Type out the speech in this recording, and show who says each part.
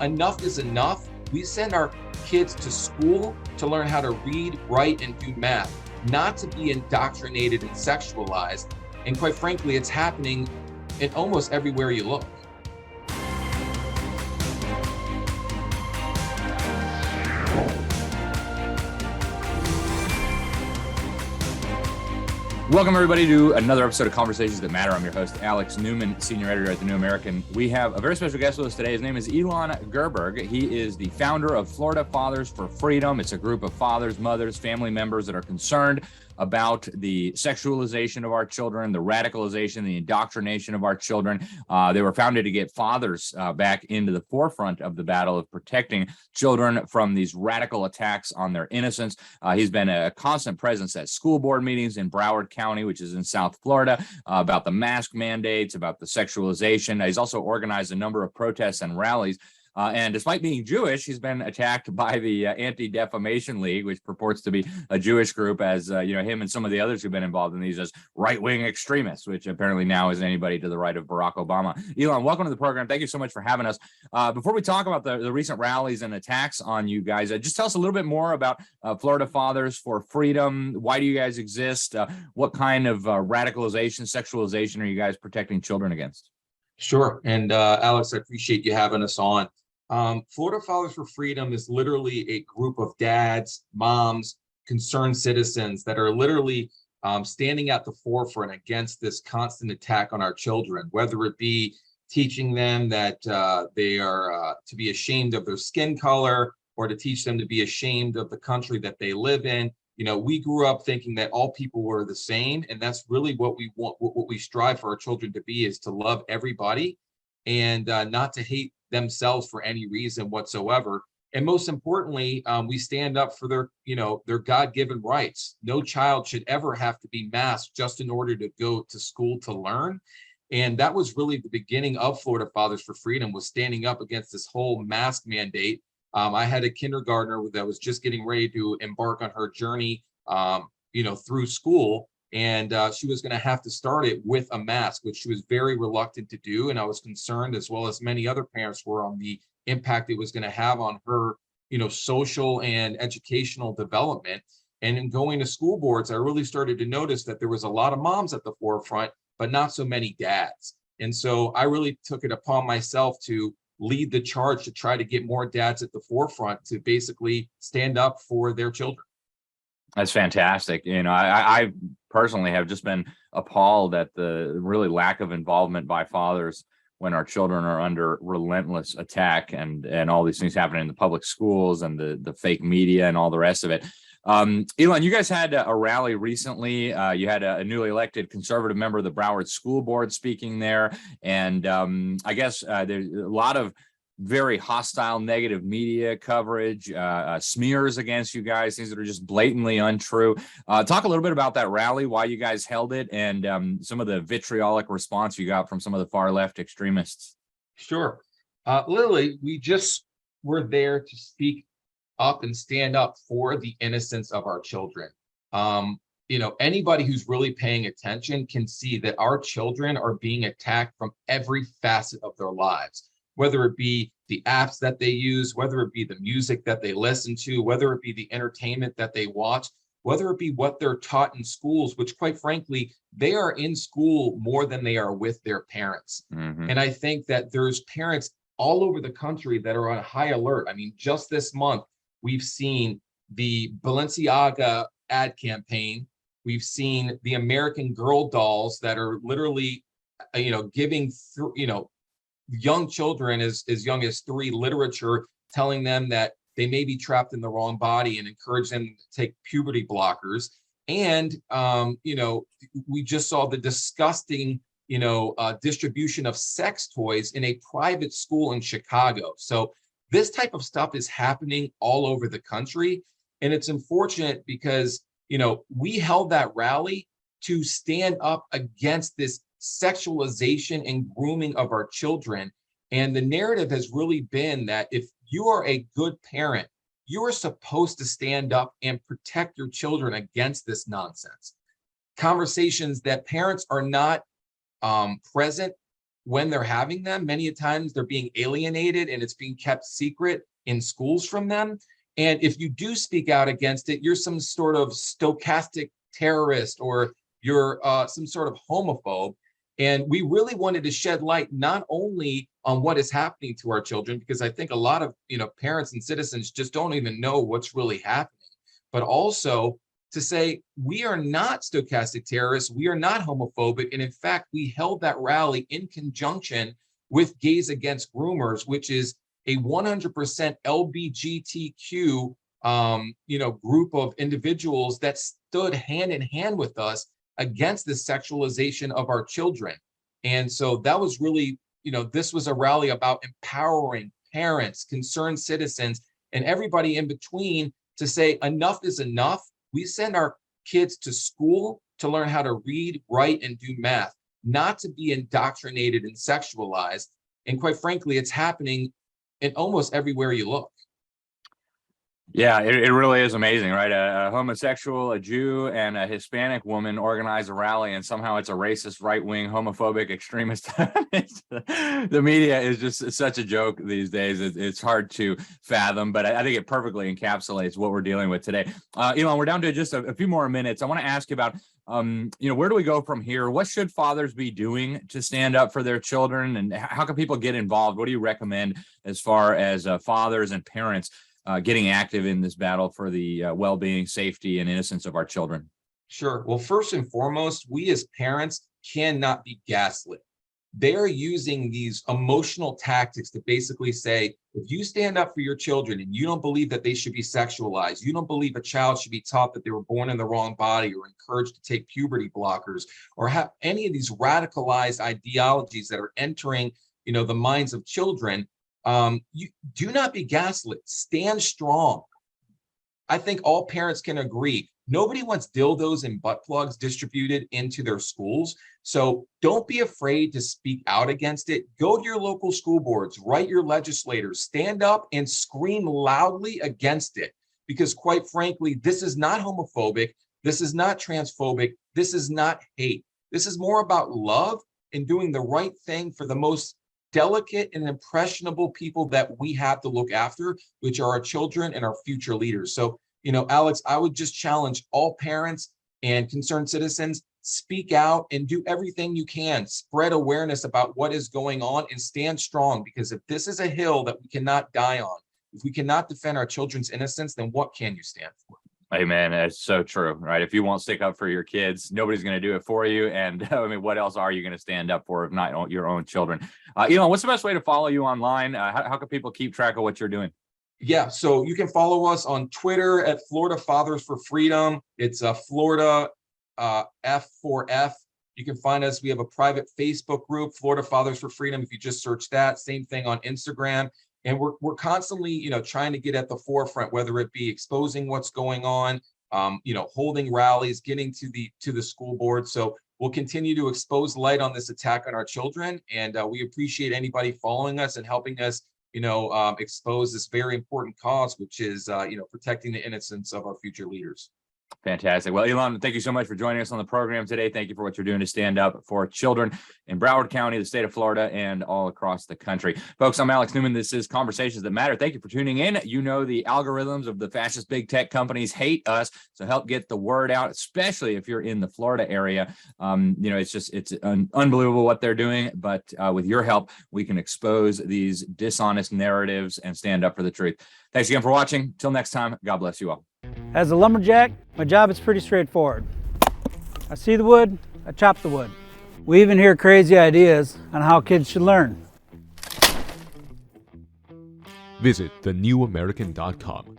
Speaker 1: enough is enough. We send our kids to school to learn how to read, write, and do math, not to be indoctrinated and sexualized. And quite frankly, it's happening in almost everywhere you look.
Speaker 2: Welcome, everybody, to another episode of Conversations That Matter. I'm your host, Alex Newman, senior editor at The New American. We have a very special guest with us today. His name is Elon Gerberg. He is the founder of Florida Fathers for Freedom. It's a group of fathers, mothers, family members that are concerned about the sexualization of our children, the radicalization, the indoctrination of our children. They were founded to get fathers back into the forefront of the battle of protecting children from these radical attacks on their innocence. He's been a constant presence at school board meetings in Broward County, which is in South Florida, about the mask mandates, about the sexualization. He's also organized a number of protests and rallies. And despite being Jewish, he's been attacked by the Anti-Defamation League, which purports to be a Jewish group, as him and some of the others who've been involved in these as right-wing extremists, which apparently now is anybody to the right of Barack Obama. Elon, welcome to the program. Thank you so much for having us. Before we talk about the recent rallies and attacks on you guys, just tell us a little bit more about Florida Fathers for Freedom. Why do you guys exist? What kind of radicalization, sexualization are you guys protecting children against?
Speaker 1: Sure. And Alex, I appreciate you having us on. Florida Fathers for Freedom is literally a group of dads, moms, concerned citizens that are literally standing at the forefront against this constant attack on our children, whether it be teaching them that they are to be ashamed of their skin color, or to teach them to be ashamed of the country that they live in. You know, we grew up thinking that all people were the same, and that's really what we want, what we strive for our children to be, is to love everybody and not to hate themselves for any reason whatsoever. And most importantly, we stand up for their God-given rights. No child should ever have to be masked just in order to go to school to learn. And that was really the beginning of Florida Fathers for Freedom, was standing up against this whole mask mandate. I had a kindergartner that was just getting ready to embark on her journey, through school. And she was going to have to start it with a mask, which she was very reluctant to do. And I was concerned, as well as many other parents were, on the impact it was going to have on her, social and educational development. And in going to school boards, I really started to notice that there was a lot of moms at the forefront, but not so many dads. And so I really took it upon myself to lead the charge to try to get more dads at the forefront to basically stand up for their children.
Speaker 2: That's fantastic. I personally have just been appalled at the really lack of involvement by fathers when our children are under relentless attack and all these things happening in the public schools and the fake media and all the rest of it. Elon, you guys had a rally recently. You had a newly elected conservative member of the Broward School Board speaking there. And I guess there's a lot of very hostile, negative media coverage, smears against you guys, things that are just blatantly untrue. Talk a little bit about that rally, why you guys held it, and some of the vitriolic response you got from some of the far left extremists.
Speaker 1: Sure. Literally, we just were there to speak up and stand up for the innocence of our children. Anybody who's really paying attention can see that our children are being attacked from every facet of their lives, whether it be the apps that they use, whether it be the music that they listen to, whether it be the entertainment that they watch, whether it be what they're taught in schools, which, quite frankly, they are in school more than they are with their parents. Mm-hmm. And I think that there's parents all over the country that are on high alert. I mean, just this month, we've seen the Balenciaga ad campaign. We've seen the American Girl dolls that are literally, giving, young children as young as 3 literature, telling them that they may be trapped in the wrong body, and encourage them to take puberty blockers. And, we just saw the disgusting, distribution of sex toys in a private school in Chicago. So this type of stuff is happening all over the country. And it's unfortunate because, we held that rally to stand up against this sexualization and grooming of our children. And the narrative has really been that if you are a good parent, you are supposed to stand up and protect your children against this nonsense. Conversations that parents are not present when they're having them. Many times they're being alienated and it's being kept secret in schools from them. And if you do speak out against it, you're some sort of stochastic terrorist, or you're some sort of homophobe. And we really wanted to shed light not only on what is happening to our children, because I think a lot of parents and citizens just don't even know what's really happening, but also to say we are not stochastic terrorists, we are not homophobic, and in fact, we held that rally in conjunction with Gays Against Groomers, which is a 100% LGBTQ group of individuals that stood hand in hand with us against the sexualization of our children. And so that was really, this was a rally about empowering parents, concerned citizens, and everybody in between to say enough is enough. We send our kids to school to learn how to read, write, and do math, not to be indoctrinated and sexualized. And quite frankly, it's happening in almost everywhere you look.
Speaker 2: Yeah, it really is amazing, right? A homosexual, a Jew, and a Hispanic woman organize a rally, and somehow it's a racist, right-wing, homophobic, extremist. The media is just such a joke these days. It's hard to fathom, but I think it perfectly encapsulates what we're dealing with today. Elon, we're down to just a few more minutes. I want to ask you about, where do we go from here? What should fathers be doing to stand up for their children, and how can people get involved? What do you recommend as far as fathers and parents getting active in this battle for the well-being, safety, and innocence of our children?
Speaker 1: Sure. Well, first and foremost, we as parents cannot be gaslit. They're using these emotional tactics to basically say, if you stand up for your children and you don't believe that they should be sexualized, you don't believe a child should be taught that they were born in the wrong body, or encouraged to take puberty blockers, or have any of these radicalized ideologies that are entering, the minds of children, you do not be gaslit. Stand strong. I think all parents can agree. Nobody wants dildos and butt plugs distributed into their schools. So don't be afraid to speak out against it. Go to your local school boards, write your legislators, stand up and scream loudly against it. Because quite frankly, this is not homophobic. This is not transphobic. This is not hate. This is more about love and doing the right thing for the most delicate and impressionable people that we have to look after, which are our children and our future leaders. So, Alex, I would just challenge all parents and concerned citizens, speak out and do everything you can. Spread awareness about what is going on and stand strong, because if this is a hill that we cannot die on, if we cannot defend our children's innocence, then what can you stand for?
Speaker 2: Hey, man, that's so true, right? If you won't stick up for your kids, nobody's going to do it for you. And what else are you going to stand up for if not your own children? Elon, what's the best way to follow you online? How can people keep track of what you're doing?
Speaker 1: Yeah, so you can follow us on Twitter at Florida Fathers for Freedom. It's Florida F4F. You can find us. We have a private Facebook group, Florida Fathers for Freedom. If you just search that, same thing on Instagram. And we're constantly, trying to get at the forefront, whether it be exposing what's going on, holding rallies, getting to the school board. So we'll continue to expose light on this attack on our children. And we appreciate anybody following us and helping us, expose this very important cause, which is, protecting the innocence of our future leaders.
Speaker 2: Fantastic. Well, Elon, thank you so much for joining us on the program today. Thank you for what you're doing to stand up for children in Broward County, the state of Florida, and all across the country. Folks, I'm Alex Newman. This is Conversations That Matter. Thank you for tuning in. The algorithms of the fascist big tech companies hate us, so help get the word out, especially if you're in the Florida area. It's unbelievable what they're doing, but with your help, we can expose these dishonest narratives and stand up for the truth. Thanks again for watching. Till next time, God bless you all.
Speaker 3: As a lumberjack, my job is pretty straightforward. I see the wood, I chop the wood. We even hear crazy ideas on how kids should learn.
Speaker 4: Visit thenewamerican.com